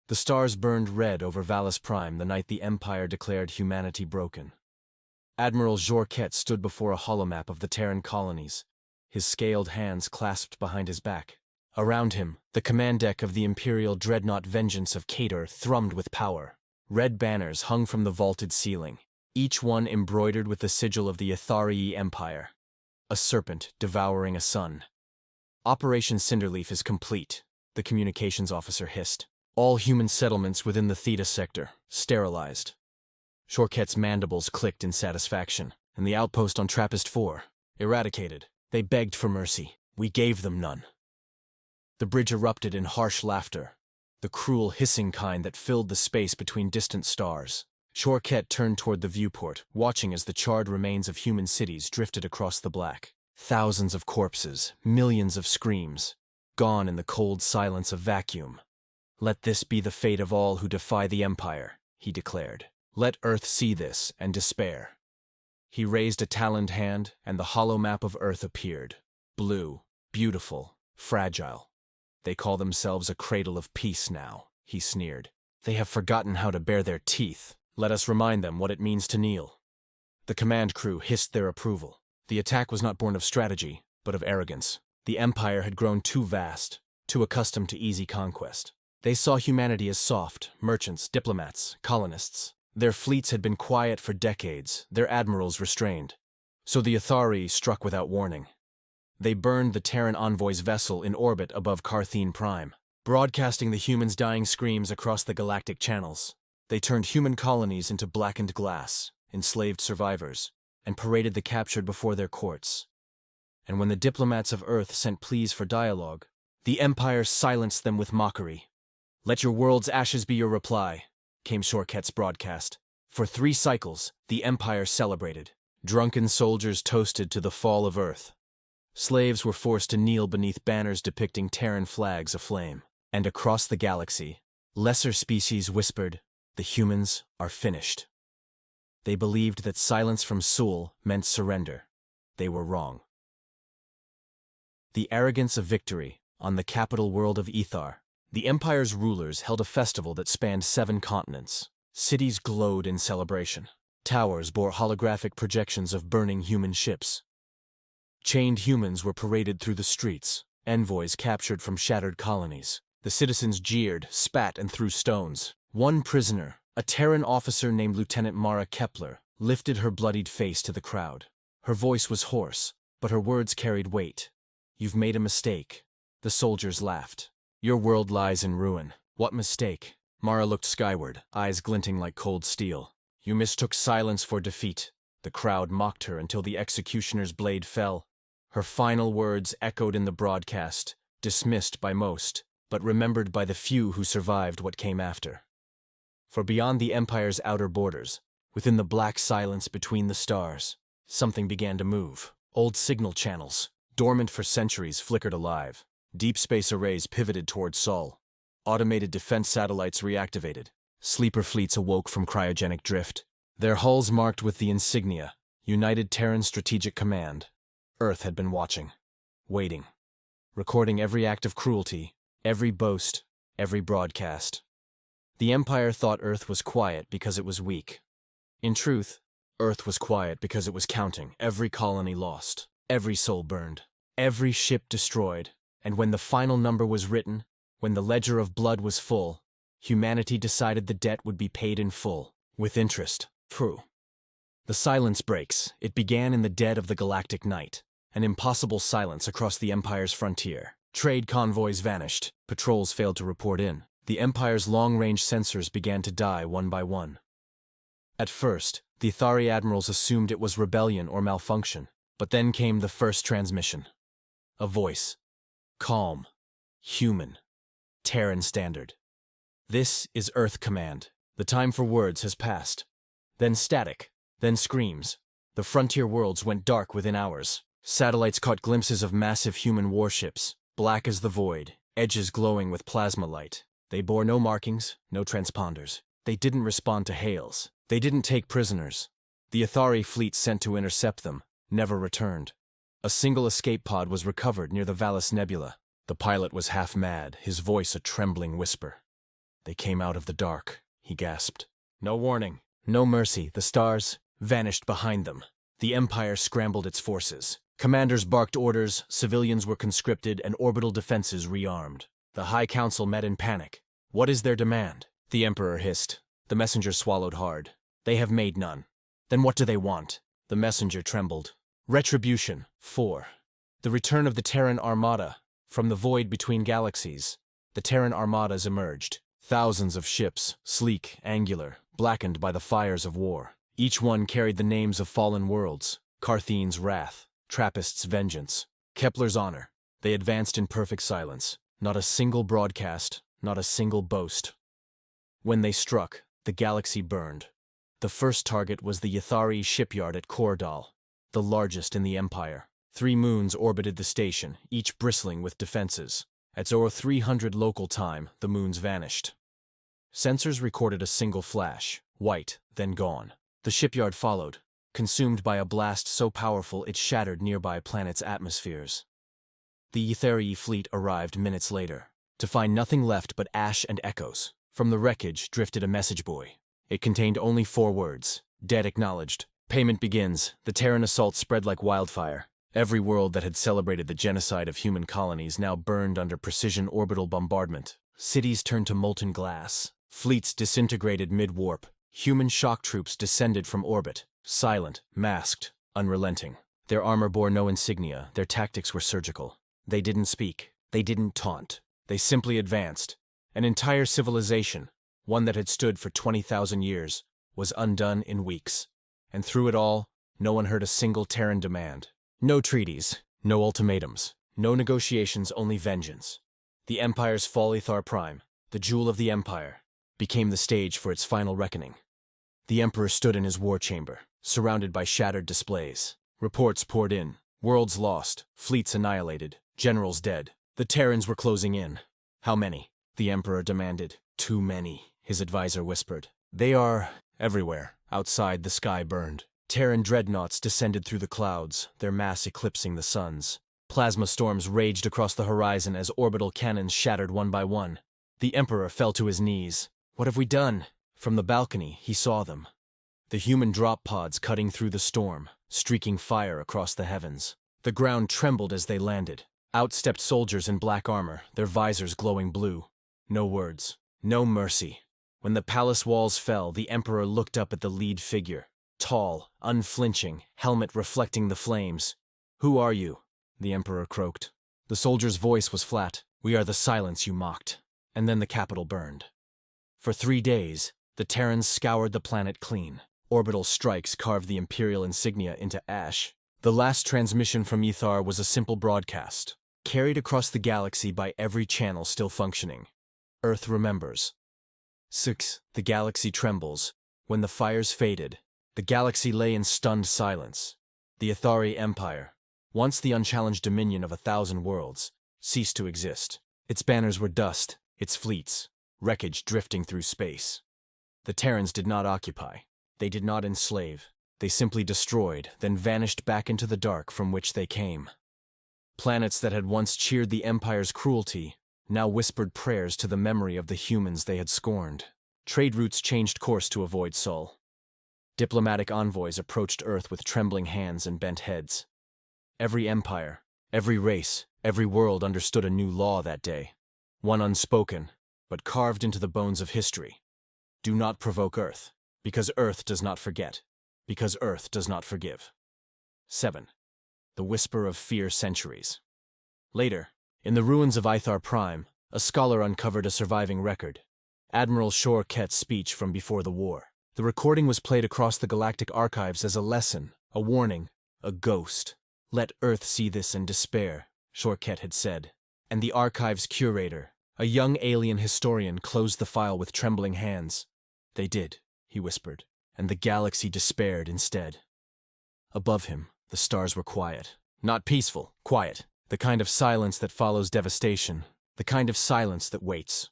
The stars burned red over Vallis Prime the night the Empire declared humanity broken. Admiral Jorquet stood before a holomap of the Terran colonies, his scaled hands clasped behind his back. Around him, the command deck of the Imperial dreadnought Vengeance of Cator thrummed with power. Red banners hung from the vaulted ceiling, each one embroidered with the sigil of the Itharii Empire, a serpent devouring a sun. Operation Cinderleaf is complete, the communications officer hissed. All human settlements within the Theta sector, sterilized. Jorquet's mandibles clicked in satisfaction, and the outpost on Trappist-4, eradicated. They begged for mercy. We gave them none. The bridge erupted in harsh laughter, the cruel hissing kind that filled the space between distant stars. Jorquet turned toward the viewport, watching as the charred remains of human cities drifted across the black. Thousands of corpses, millions of screams, gone in the cold silence of vacuum. Let this be the fate of all who defy the Empire, he declared. Let Earth see this and despair. He raised a taloned hand, and the hollow map of Earth appeared. Blue, beautiful, fragile. They call themselves a cradle of peace now, he sneered. They have forgotten how to bare their teeth. Let us remind them what it means to kneel. The command crew hissed their approval. The attack was not born of strategy, but of arrogance. The Empire had grown too vast, too accustomed to easy conquest. They saw humanity as soft, merchants, diplomats, colonists. Their fleets had been quiet for decades, their admirals restrained. So the Itharii struck without warning. They burned the Terran envoy's vessel in orbit above Carthene Prime, broadcasting the humans' dying screams across the galactic channels. They turned human colonies into blackened glass, enslaved survivors, and paraded the captured before their courts. And when the diplomats of Earth sent pleas for dialogue, the Empire silenced them with mockery. Let your world's ashes be your reply, came Jorquet's broadcast. For 3 cycles, the Empire celebrated. Drunken soldiers toasted to the fall of Earth. Slaves were forced to kneel beneath banners depicting Terran flags aflame. And across the galaxy, lesser species whispered, "The humans are finished." They believed that silence from Sul meant surrender. They were wrong. The arrogance of victory on the capital world of Ethar. The Empire's rulers held a festival that spanned 7 continents. Cities glowed in celebration. Towers bore holographic projections of burning human ships. Chained humans were paraded through the streets, envoys captured from shattered colonies. The citizens jeered, spat, and threw stones. One prisoner, a Terran officer named Lieutenant Mara Kepler, lifted her bloodied face to the crowd. Her voice was hoarse, but her words carried weight. "You've made a mistake." The soldiers laughed. "Your world lies in ruin." "What mistake?" Mara looked skyward, eyes glinting like cold steel. "You mistook silence for defeat." The crowd mocked her until the executioner's blade fell. Her final words echoed in the broadcast, dismissed by most, but remembered by the few who survived what came after. For beyond the Empire's outer borders, within the black silence between the stars, something began to move. Old signal channels, dormant for centuries, flickered alive. Deep space arrays pivoted toward Sol. Automated defense satellites reactivated. Sleeper fleets awoke from cryogenic drift. Their hulls marked with the insignia, United Terran Strategic Command. Earth had been watching, waiting, recording every act of cruelty, every boast, every broadcast. The Empire thought Earth was quiet because it was weak. In truth, Earth was quiet because it was counting every colony lost, every soul burned, every ship destroyed. And when the final number was written, when the ledger of blood was full, humanity decided the debt would be paid in full, with interest. True. The silence breaks. It began in the dead of the galactic night, an impossible silence across the Empire's frontier. Trade convoys vanished. Patrols failed to report in. The Empire's long-range sensors began to die one by one. At first, the Ithari admirals assumed it was rebellion or malfunction, but then came the first transmission. A voice. Calm. Human. Terran standard. "This is Earth Command. The time for words has passed." Then static. Then screams. The frontier worlds went dark within hours. Satellites caught glimpses of massive human warships, black as the void, edges glowing with plasma light. They bore no markings, no transponders. They didn't respond to hails. They didn't take prisoners. The Ithari fleet sent to intercept them never returned. A single escape pod was recovered near the Vallis Nebula. The pilot was half mad, his voice a trembling whisper. They came out of the dark, he gasped. No warning, no mercy, the stars vanished behind them. The Empire scrambled its forces. Commanders barked orders, civilians were conscripted, and orbital defenses rearmed. The High Council met in panic. What is their demand? The Emperor hissed. The messenger swallowed hard. They have made none. Then what do they want? The messenger trembled. Retribution. 4. The return of the Terran Armada. From the void between galaxies, the Terran Armadas emerged. Thousands of ships, sleek, angular, blackened by the fires of war. Each one carried the names of fallen worlds. Carthine's wrath, Trappist's vengeance, Kepler's honor. They advanced in perfect silence. Not a single broadcast, not a single boast. When they struck, the galaxy burned. The first target was the Ythari shipyard at Kordal, the largest in the Empire. 3 moons orbited the station, each bristling with defenses. At 0300 local time, the moons vanished. Sensors recorded a single flash, white, then gone. The shipyard followed, consumed by a blast so powerful it shattered nearby planets' atmospheres. The Ythari fleet arrived minutes later, to find nothing left but ash and echoes. From the wreckage drifted a message buoy. It contained only 4 words. Dead acknowledged. Payment begins. The Terran assault spread like wildfire. Every world that had celebrated the genocide of human colonies now burned under precision orbital bombardment. Cities turned to molten glass. Fleets disintegrated mid-warp. Human shock troops descended from orbit, silent, masked, unrelenting. Their armor bore no insignia, their tactics were surgical. They didn't speak, they didn't taunt, they simply advanced. An entire civilization, one that had stood for 20,000 years, was undone in weeks. And through it all, no one heard a single Terran demand. No treaties, no ultimatums, no negotiations, only vengeance. The Empire's fall. Ithar Prime, the jewel of the Empire, became the stage for its final reckoning. The Emperor stood in his war chamber, surrounded by shattered displays. Reports poured in. Worlds lost, fleets annihilated, generals dead. The Terrans were closing in. How many? The Emperor demanded. Too many, his advisor whispered. They are everywhere. Outside, the sky burned. Terran dreadnoughts descended through the clouds, their mass eclipsing the sun's. Plasma storms raged across the horizon as orbital cannons shattered one by one. The Emperor fell to his knees. What have we done? From the balcony, he saw them. The human drop pods cutting through the storm, streaking fire across the heavens. The ground trembled as they landed. Out stepped soldiers in black armor, their visors glowing blue. No words, no mercy. When the palace walls fell, the Emperor looked up at the lead figure. Tall, unflinching, helmet reflecting the flames. Who are you? The Emperor croaked. The soldier's voice was flat. We are the silence you mocked. And then the capital burned. For 3 days, the Terrans scoured the planet clean. Orbital strikes carved the Imperial insignia into ash. The last transmission from Ithar was a simple broadcast, carried across the galaxy by every channel still functioning. Earth remembers. 6. The galaxy trembles. When the fires faded, the galaxy lay in stunned silence. The Ithari Empire, once the unchallenged dominion of 1,000 worlds, ceased to exist. Its banners were dust, its fleets, wreckage drifting through space. The Terrans did not occupy. They did not enslave. They simply destroyed, then vanished back into the dark from which they came. Planets that had once cheered the Empire's cruelty now whispered prayers to the memory of the humans they had scorned. Trade routes changed course to avoid Sol. Diplomatic envoys approached Earth with trembling hands and bent heads. Every empire, every race, every world understood a new law that day. One unspoken, but carved into the bones of history. Do not provoke Earth, because Earth does not forget, because Earth does not forgive. 7. The whisper of fear centuries. Later, in the ruins of Ithar Prime, a scholar uncovered a surviving record. Admiral Shor-Ket's speech from before the war. The recording was played across the galactic archives as a lesson, a warning, a ghost. Let Earth see this and despair, Shor-Ket had said. And the archive's curator, a young alien historian, closed the file with trembling hands. They did, he whispered, and the galaxy despaired instead. Above him, the stars were quiet. Not peaceful, quiet. The kind of silence that follows devastation. The kind of silence that waits.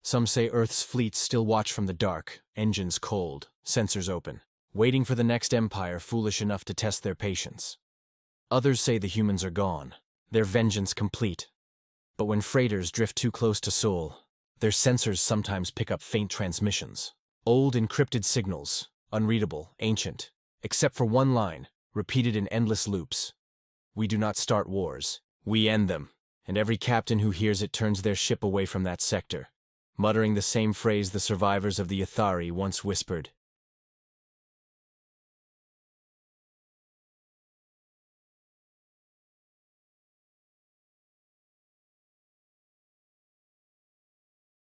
Some say Earth's fleets still watch from the dark, engines cold, sensors open, waiting for the next empire foolish enough to test their patience. Others say the humans are gone, their vengeance complete. But when freighters drift too close to Sol, Their sensors sometimes pick up faint transmissions. Old encrypted signals, unreadable, ancient, except for one line, repeated in endless loops. We do not start wars. We end them. And every captain who hears it turns their ship away from that sector, muttering the same phrase the survivors of the Ithari once whispered,